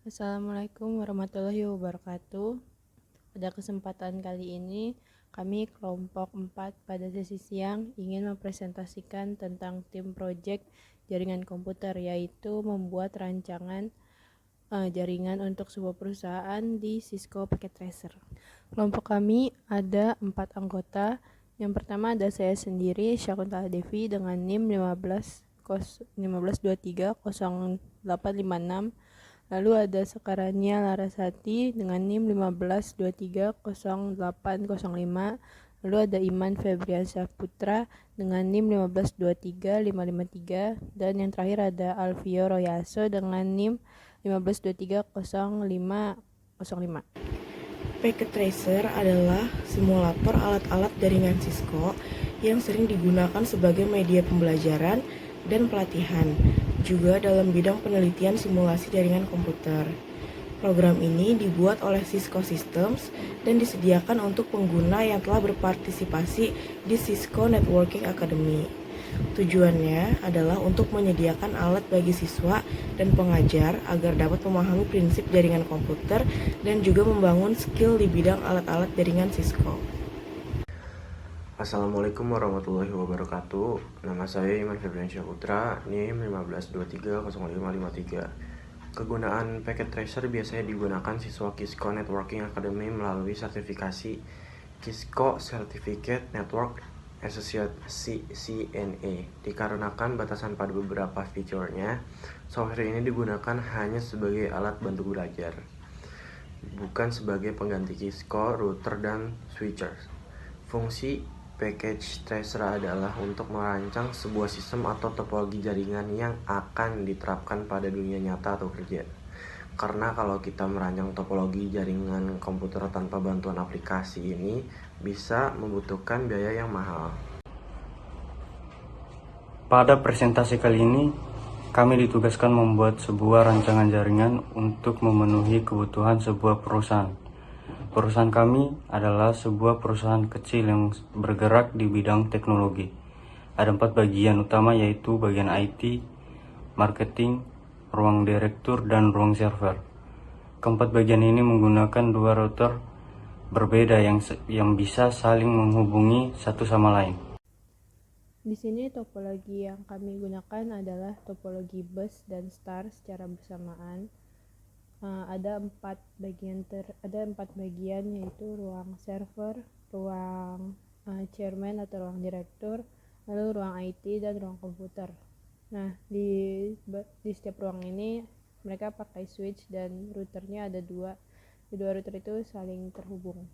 Assalamualaikum warahmatullahi wabarakatuh. Pada kesempatan kali ini, kami kelompok 4 pada sesi siang ingin mempresentasikan tentang tim proyek jaringan komputer, yaitu membuat rancangan jaringan untuk sebuah perusahaan di Cisco Packet Tracer. Kelompok kami ada 4 anggota. Yang pertama ada saya sendiri, Syakuntala Devi, dengan NIM 15230856. Lalu ada Sekarania Larasati dengan NIM 15230805. Lalu ada Iman Febriansyah Putra dengan NIM 15235553. Dan yang terakhir ada Alvio Royaso dengan NIM 15230505. Packet Tracer adalah simulator alat-alat jaringan Cisco yang sering digunakan sebagai media pembelajaran dan pelatihan, juga dalam bidang penelitian simulasi jaringan komputer. Program ini dibuat oleh Cisco Systems dan disediakan untuk pengguna yang telah berpartisipasi di Cisco Networking Academy. Tujuannya adalah untuk menyediakan alat bagi siswa dan pengajar agar dapat memahami prinsip jaringan komputer dan juga membangun skill di bidang alat-alat jaringan Cisco. Assalamualaikum warahmatullahi wabarakatuh. Nama saya Iman Febriansyah Putra, NIM 15230553. Kegunaan Packet Tracer biasanya digunakan siswa Cisco Networking Academy melalui sertifikasi Cisco Certificate Network Associate CCNA. Dikarenakan batasan pada beberapa fiturnya, software ini digunakan hanya sebagai alat bantu belajar, bukan sebagai pengganti Cisco router dan switcher. Fungsi Package Tracer adalah untuk merancang sebuah sistem atau topologi jaringan yang akan diterapkan pada dunia nyata atau kerja. Karena kalau kita merancang topologi jaringan komputer tanpa bantuan aplikasi ini bisa membutuhkan biaya yang mahal. Pada presentasi kali ini, kami ditugaskan membuat sebuah rancangan jaringan untuk memenuhi kebutuhan sebuah perusahaan. Perusahaan kami adalah sebuah perusahaan kecil yang bergerak di bidang teknologi. Ada 4 bagian utama, yaitu bagian IT, marketing, ruang direktur, dan ruang server. Keempat bagian ini menggunakan 2 router berbeda yang bisa saling menghubungi satu sama lain. Di sini topologi yang kami gunakan adalah topologi bus dan star secara bersamaan. Ada empat bagian, yaitu ruang server, ruang chairman atau ruang direktur, lalu ruang IT dan ruang komputer. Nah, di setiap ruang ini mereka pakai switch dan routernya ada dua. Kedua router itu saling terhubung.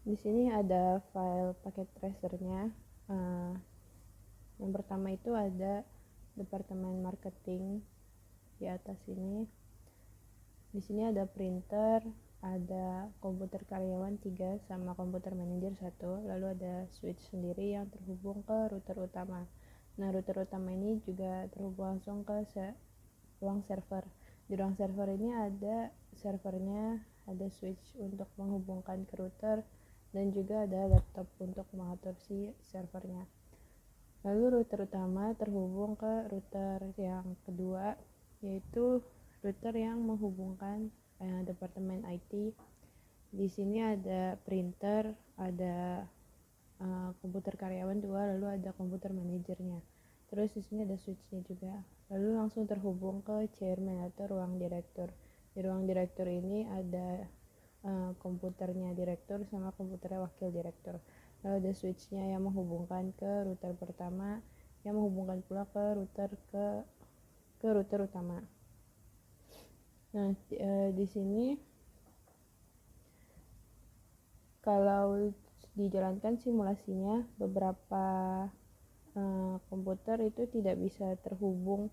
Di sini ada file packet tracernya. Yang pertama itu ada departemen marketing di atas ini. Di sini ada printer, ada komputer karyawan 3 sama komputer manager 1, lalu ada switch sendiri yang terhubung ke router utama. Nah, router utama ini juga terhubung langsung ke ruang server. Di ruang server ini ada servernya, ada switch untuk menghubungkan ke router, dan juga ada laptop untuk mengatur si servernya. Lalu router utama terhubung ke router yang kedua, yaitu router yang menghubungkan departemen IT. Di sini ada printer, ada komputer karyawan 2, lalu ada komputer manajernya. Terus di sini ada switchnya juga. Lalu langsung terhubung ke chairman atau ruang direktur. Di ruang direktur ini ada komputernya direktur sama komputernya wakil direktur. Lalu ada switchnya yang menghubungkan ke router pertama, yang menghubungkan pula ke router utama. Nah, di sini kalau dijalankan simulasinya, beberapa komputer itu tidak bisa terhubung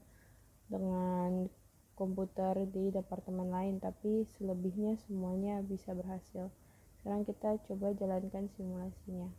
dengan komputer di departemen lain, tapi selebihnya semuanya bisa berhasil. Sekarang kita coba jalankan simulasinya.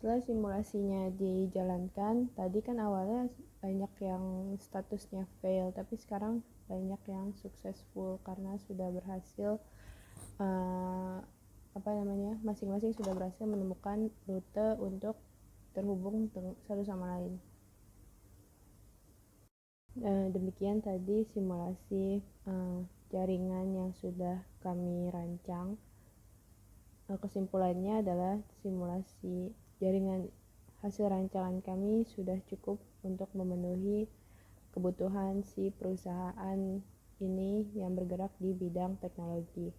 setelah simulasinya dijalankan, tadi kan awalnya banyak yang statusnya fail, tapi sekarang banyak yang successful karena sudah berhasil masing-masing sudah berhasil menemukan rute untuk terhubung satu sama lain. Demikian tadi simulasi jaringan yang sudah kami rancang. Kesimpulannya adalah simulasi jaringan hasil rancangan kami sudah cukup untuk memenuhi kebutuhan si perusahaan ini yang bergerak di bidang teknologi.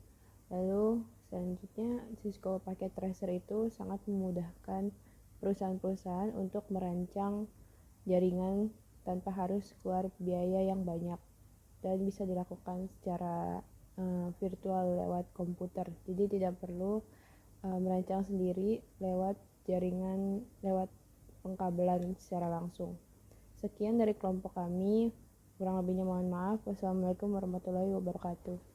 Lalu selanjutnya Cisco Packet Tracer itu sangat memudahkan perusahaan-perusahaan untuk merancang jaringan tanpa harus keluar biaya yang banyak dan bisa dilakukan secara virtual lewat komputer. Jadi tidak perlu merancang sendiri lewat jaringan, lewat pengkabelan secara langsung. Sekian dari kelompok kami, kurang lebihnya mohon maaf. Wassalamualaikum warahmatullahi wabarakatuh.